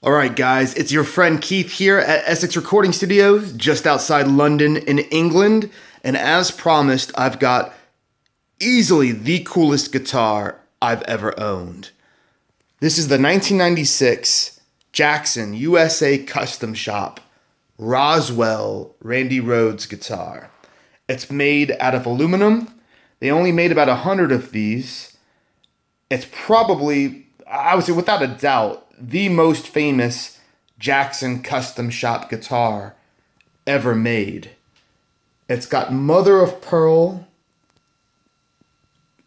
All right, guys, it's your friend Keith here at Essex Recording Studios, just outside London in England. And as promised, I've got easily the coolest guitar I've ever owned. This is the 1996 Jackson USA Custom Shop Roswell Rhoads guitar. It's made out of aluminum. They only made about 100 of these. It's probably, I would say without a doubt, the most famous Jackson custom shop guitar ever made. It's got mother of pearl,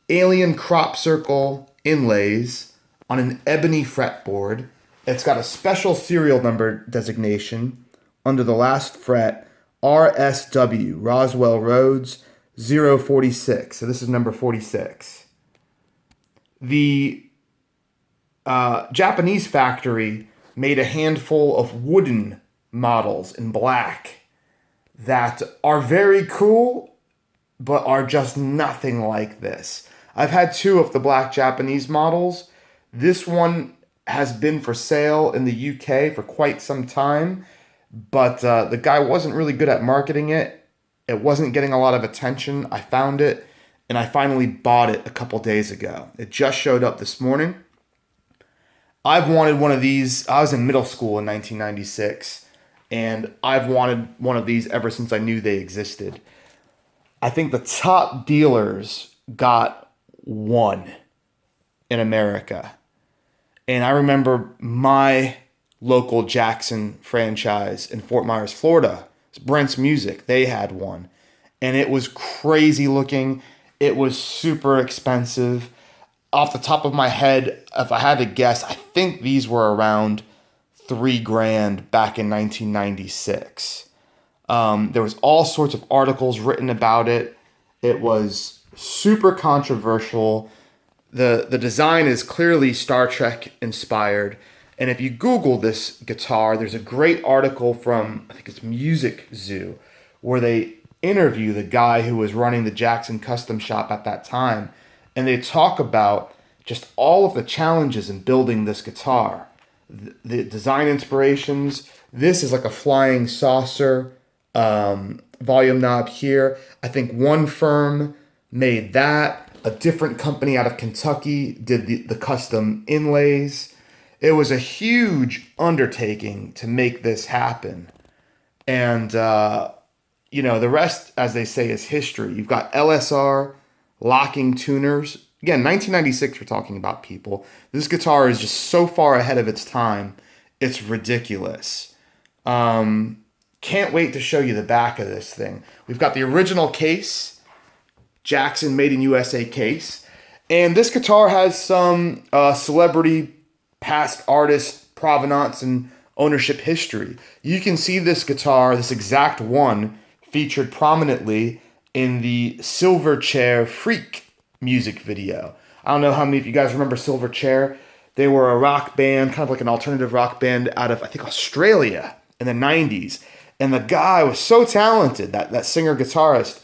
alien crop circle inlays on an ebony fretboard. It's got a special serial number designation under the last fret, RSW, Roswell Rhoads 046. So this is number 46. The Japanese factory made a handful of wooden models in black that are very cool, but are just nothing like this. I've had two of the black Japanese models. This one has been for sale in the UK for quite some time, but the guy wasn't really good at marketing it. It wasn't getting a lot of attention. I found it, and I finally bought it a couple days ago. It just showed up this morning. I've wanted one of these. I was in middle school in 1996, and I've wanted one of these ever since I knew they existed. I think the top dealers got one in America. And I remember my local Jackson franchise in Fort Myers, Florida, it's Brent's Music. They had one. And it was crazy looking. It was super expensive. Off the top of my head, if I had to guess, I think these were around $3,000 back in 1996. There was all sorts of articles written about it. It was super controversial. The design is clearly Star Trek inspired. And if you Google this guitar, there's a great article from, I think it's Music Zoo, where they interview the guy who was running the Jackson Custom Shop at that time. And they talk about just all of the challenges in building this guitar. The design inspirations. This is like a flying saucer volume knob here. I think one firm made that. A different company out of Kentucky did the custom inlays. It was a huge undertaking to make this happen. And, the rest, as they say, is history. You've got LSR locking tuners. Again, 1996 we're talking about, people. This guitar is just so far ahead of its time. It's ridiculous. Can't wait to show you the back of this thing. We've got the original case, Jackson Made in USA case. And this guitar has some celebrity, past artist provenance and ownership history. You can see this guitar, this exact one, featured prominently in the Silverchair Freak music video. I don't know how many of you guys remember Silverchair. They were a rock band, kind of like an alternative rock band out of, I think, Australia in the 90s. And the guy was so talented, that singer-guitarist.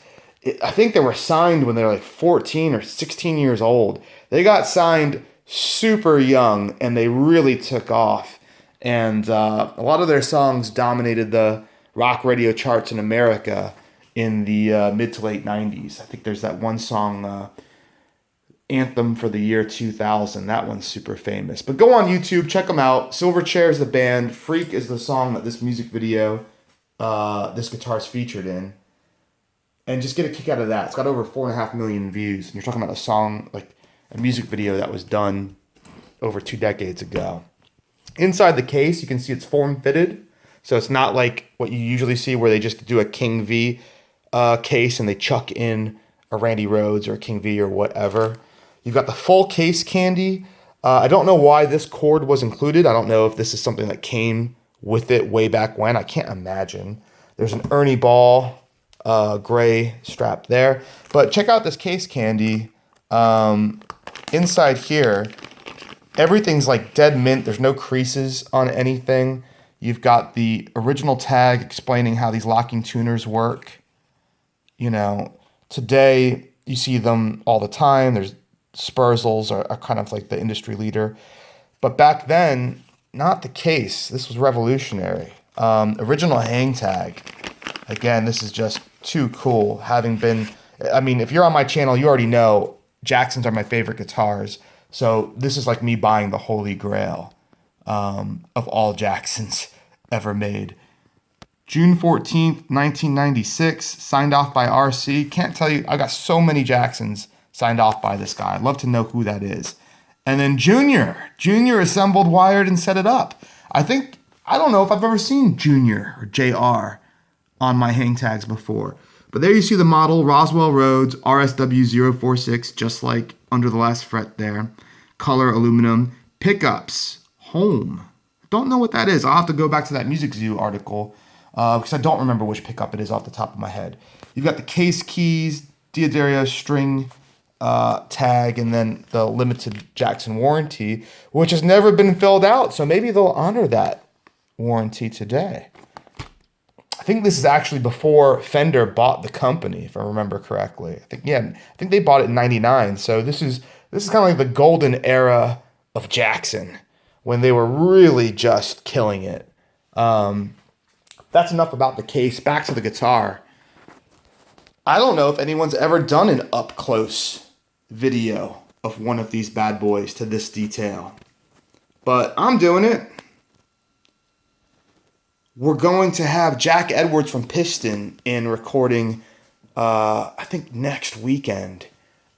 I think they were signed when they were like 14 or 16 years old. They got signed super young, and they really took off. And a lot of their songs dominated the rock radio charts in America in the mid to late 90s. I think there's that one song, Anthem for the Year 2000. That one's super famous. But go on YouTube, check them out. Silverchair is the band. Freak is the song that this music video, this guitar is featured in. And just get a kick out of that. It's got over 4.5 million views. And you're talking about a song, like a music video that was done over 2 decades ago. Inside the case, you can see it's form-fitted. So it's not like what you usually see where they just do a King V case and they chuck in a Randy Rhoads or a King V or whatever. You've got the full case candy. I don't know why this cord was included. I don't know if this is something that came with it way back when. I can't imagine. There's an Ernie Ball gray strap there. But check out this case candy. Inside here, everything's like dead mint. There's no creases on anything. You've got the original tag explaining how these locking tuners work. Today you see them all the time. There's Spurzels are kind of like the industry leader. But back then, not the case. This was revolutionary. Original hang tag. Again, this is just too cool. Having been, I mean, if you're on my channel, you already know Jacksons are my favorite guitars. So this is like me buying the holy grail of all Jacksons ever made. June 14th, 1996, signed off by RC. Can't tell you, I got so many Jacksons signed off by this guy. I'd love to know who that is. And then Junior assembled, wired, and set it up. I don't know if I've ever seen Junior or JR on my hang tags before. But there you see the model, Roswell Rhoads, RSW046, just like under the last fret there. Color, aluminum. Pickups, home. Don't know what that is. I'll have to go back to that Music Zoo article because I don't remember which pickup it is off the top of my head. You've got the case keys, Diodario string tag, and then the limited Jackson warranty, which has never been filled out. So maybe they'll honor that warranty today. I think this is actually before Fender bought the company, if I remember correctly. I think they bought it in '99. So this is kind of like the golden era of Jackson when they were really just killing it. That's enough about the case. Back to the guitar. I don't know if anyone's ever done an up-close video of one of these bad boys to this detail, but I'm doing it. We're going to have Jack Edwards from Piston in recording, I think next weekend,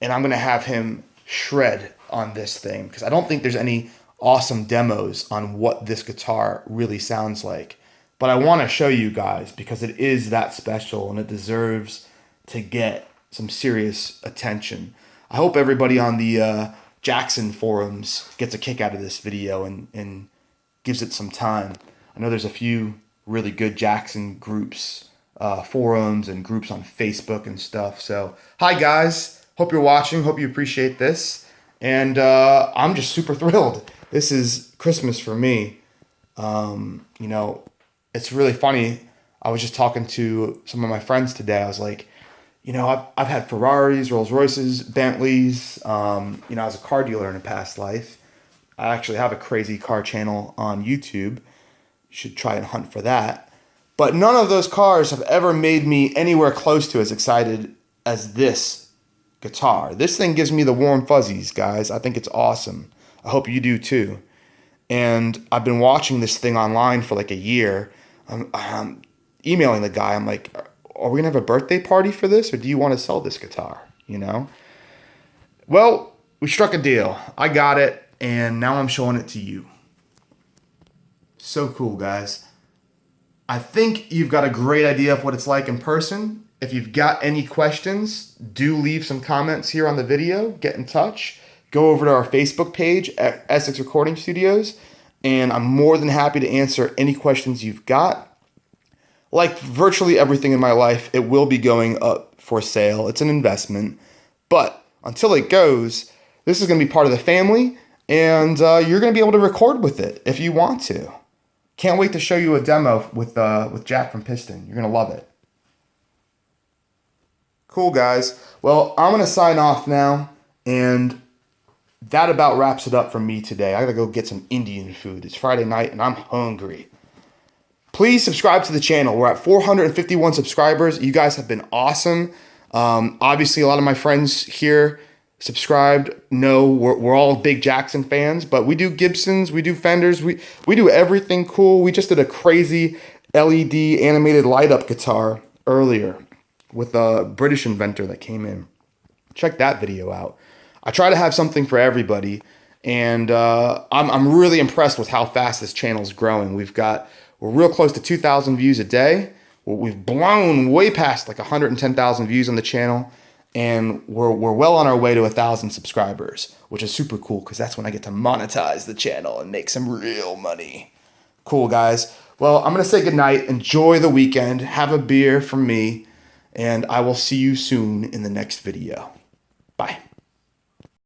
and I'm going to have him shred on this thing because I don't think there's any awesome demos on what this guitar really sounds like. But I want to show you guys because it is that special and it deserves to get some serious attention. I hope everybody on the Jackson forums gets a kick out of this video and gives it some time. I know there's a few really good Jackson groups, forums and groups on Facebook and stuff. So, hi guys. Hope you're watching. Hope you appreciate this. And I'm just super thrilled. This is Christmas for me. It's really funny. I was just talking to some of my friends today. I was like, I've had Ferraris, Rolls Royces, Bentleys. I was a car dealer in a past life. I actually have a crazy car channel on YouTube. You should try and hunt for that. But none of those cars have ever made me anywhere close to as excited as this guitar. This thing gives me the warm fuzzies, guys. I think it's awesome. I hope you do too. And I've been watching this thing online for like a year. I'm emailing the guy. I'm like, are we going to have a birthday party for this? Or do you want to sell this guitar? Well, we struck a deal. I got it. And now I'm showing it to you. So cool, guys. I think you've got a great idea of what it's like in person. If you've got any questions, do leave some comments here on the video. Get in touch. Go over to our Facebook page at Essex Recording Studios. And I'm more than happy to answer any questions you've got. Like virtually everything in my life, it will be going up for sale. It's an investment. But until it goes, this is going to be part of the family. And you're going to be able to record with it if you want to. Can't wait to show you a demo with Jack from Piston. You're going to love it. Cool, guys. Well, I'm going to sign off now. And that about wraps it up for me today. I got to go get some Indian food. It's Friday night and I'm hungry. Please subscribe to the channel. We're at 451 subscribers. You guys have been awesome. Obviously, a lot of my friends here subscribed. No, we're all big Jackson fans, but we do Gibsons, we do Fenders, we do everything cool. We just did a crazy LED animated light up guitar earlier with a British inventor that came in. Check that video out. I try to have something for everybody, and I'm really impressed with how fast this channel is growing. We're real close to 2,000 views a day. We've blown way past like 110,000 views on the channel, and we're well on our way to 1,000 subscribers, which is super cool because that's when I get to monetize the channel and make some real money. Cool, guys. Well, I'm going to say goodnight. Enjoy the weekend. Have a beer from me, and I will see you soon in the next video. Bye.